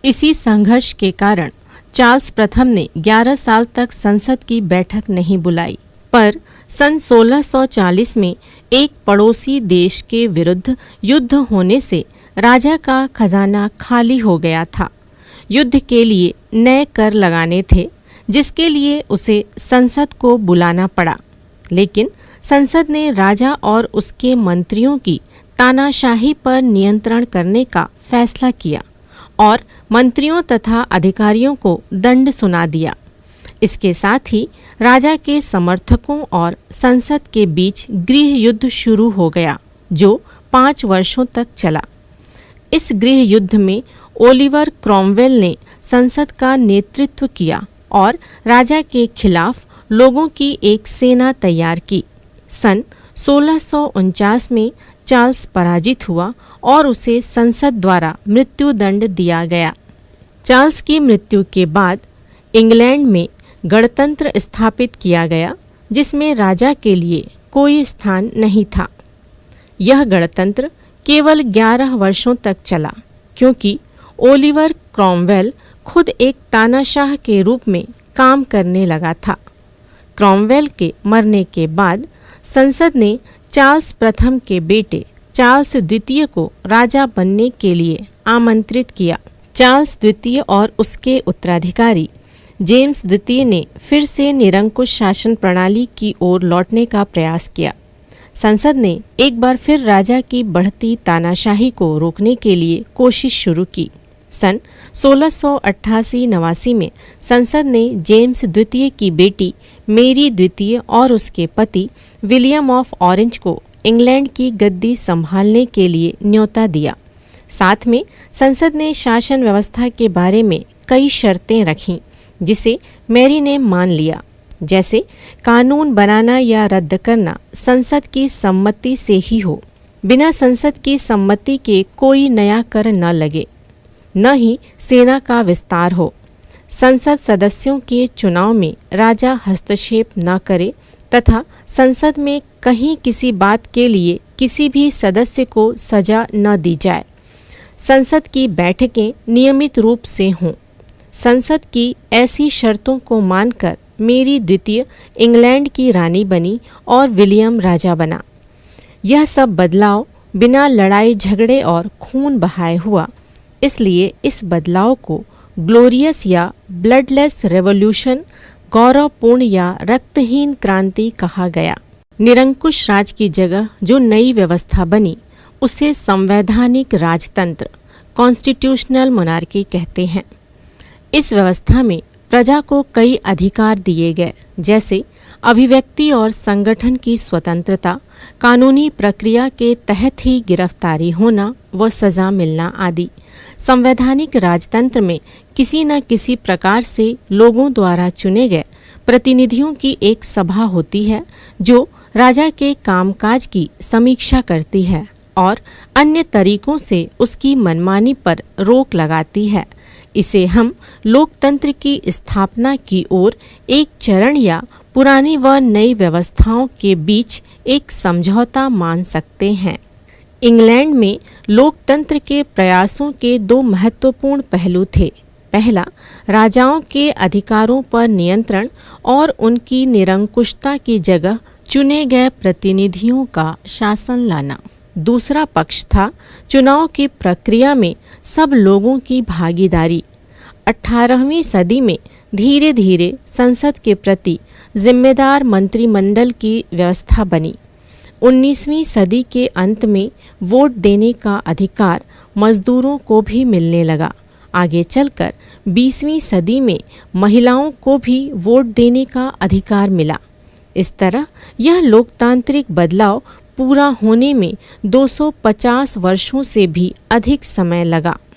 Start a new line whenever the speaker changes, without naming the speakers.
इसी संघर्ष के कारण चार्ल्स प्रथम ने 11 साल तक संसद की बैठक नहीं बुलाई, पर सन 1640 में एक पड़ोसी देश के विरुद्ध युद्ध होने से राजा का खजाना खाली हो गया था। युद्ध के लिए नए कर लगाने थे, जिसके लिए उसे संसद को बुलाना पड़ा। लेकिन संसद ने राजा और उसके मंत्रियों की तानाशाही पर नियंत्रण करने का फैसला किया और मंत्रियों तथा अधिकारियों को दंड सुना दिया। इसके साथ ही राजा के समर्थकों और संसद के बीच गृह युद्ध शुरू हो गया, जो 5 वर्षों तक चला। इस गृह युद्ध में ओलिवर क्रॉमवेल ने संसद का नेतृत्व किया और राजा के खिलाफ लोगों की एक सेना तैयार की। सन 1649 में चार्ल्स पराजित हुआ और उसे संसद द्वारा मृत्युदंड दिया गया। चार्ल्स की मृत्यु के बाद इंग्लैंड में गणतंत्र स्थापित किया गया, जिसमें राजा के लिए कोई स्थान नहीं था। यह गणतंत्र केवल 11 वर्षों तक चला, क्योंकि ओलिवर क्रॉमवेल खुद एक तानाशाह के रूप में काम करने लगा था। क्रॉमवेल के मरने के बाद संसद ने चार्ल्स प्रथम के बेटे चार्ल्स द्वितीय को राजा बनने के लिए आमंत्रित किया। चार्ल्स द्वितीय और उसके उत्तराधिकारी जेम्स द्वितीय ने फिर से निरंकुश शासन प्रणाली की ओर लौटने का प्रयास किया। संसद ने एक बार फिर राजा की बढ़ती तानाशाही को रोकने के लिए कोशिश शुरू की। सन 1688-89 में संसद ने जेम्स द्वितीय की बेटी मेरी द्वितीय और उसके पति विलियम ऑफ ऑरेंज को इंग्लैंड की गद्दी संभालने के लिए न्योता दिया। साथ में संसद ने शासन व्यवस्था के बारे में कई शर्तें रखीं, जिसे मैरी ने मान लिया, जैसे कानून बनाना या रद्द करना संसद की सम्मति से ही हो। बिना संसद की सम्मति के कोई नया कर न लगे, न ही सेना का विस्तार हो। संसद सदस्यों के चुनाव में राजा हस्तक्षेप न करे तथा संसद में कहीं किसी बात के लिए किसी भी सदस्य को सजा न दी जाए। संसद की बैठकें नियमित रूप से हों। संसद की ऐसी शर्तों को मानकर मेरी द्वितीय इंग्लैंड की रानी बनी और विलियम राजा बना। यह सब बदलाव बिना लड़ाई झगड़े और खून बहाए हुआ, इसलिए इस बदलाव को ग्लोरियस या ब्लडलेस रेवोल्यूशन, गौरवपूर्ण या रक्तहीन क्रांति कहा गया। निरंकुश राज की जगह जो नई व्यवस्था बनी, उसे संवैधानिक राजतंत्र, कॉन्स्टिट्यूशनल मोनार्की कहते हैं। इस व्यवस्था में प्रजा को कई अधिकार दिए गए, जैसे अभिव्यक्ति और संगठन की स्वतंत्रता, कानूनी प्रक्रिया के तहत ही गिरफ्तारी होना व सजा मिलना आदि। संवैधानिक राजतंत्र में किसी न किसी प्रकार से लोगों द्वारा चुने गए प्रतिनिधियों की एक सभा होती है, जो राजा के कामकाज की समीक्षा करती है और अन्य तरीकों से उसकी मनमानी पर रोक लगाती है। इसे हम लोकतंत्र की स्थापना की ओर एक चरण या पुरानी व नई व्यवस्थाओं के बीच एक समझौता मान सकते हैं। इंग्लैंड में लोकतंत्र के प्रयासों के 2 महत्वपूर्ण पहलू थे। पहला, राजाओं के अधिकारों पर नियंत्रण और उनकी निरंकुशता की जगह चुने गए प्रतिनिधियों का शासन लाना। दूसरा पक्ष था चुनाव की प्रक्रिया में सब लोगों की भागीदारी। 18वीं सदी में धीरे धीरे संसद के प्रति जिम्मेदार मंत्रिमंडल की व्यवस्था बनी। 19वीं सदी के अंत में वोट देने का अधिकार मजदूरों को भी मिलने लगा। आगे चलकर 20वीं सदी में महिलाओं को भी वोट देने का अधिकार मिला। इस तरह यह लोकतांत्रिक बदलाव पूरा होने में 250 वर्षों से भी अधिक समय लगा।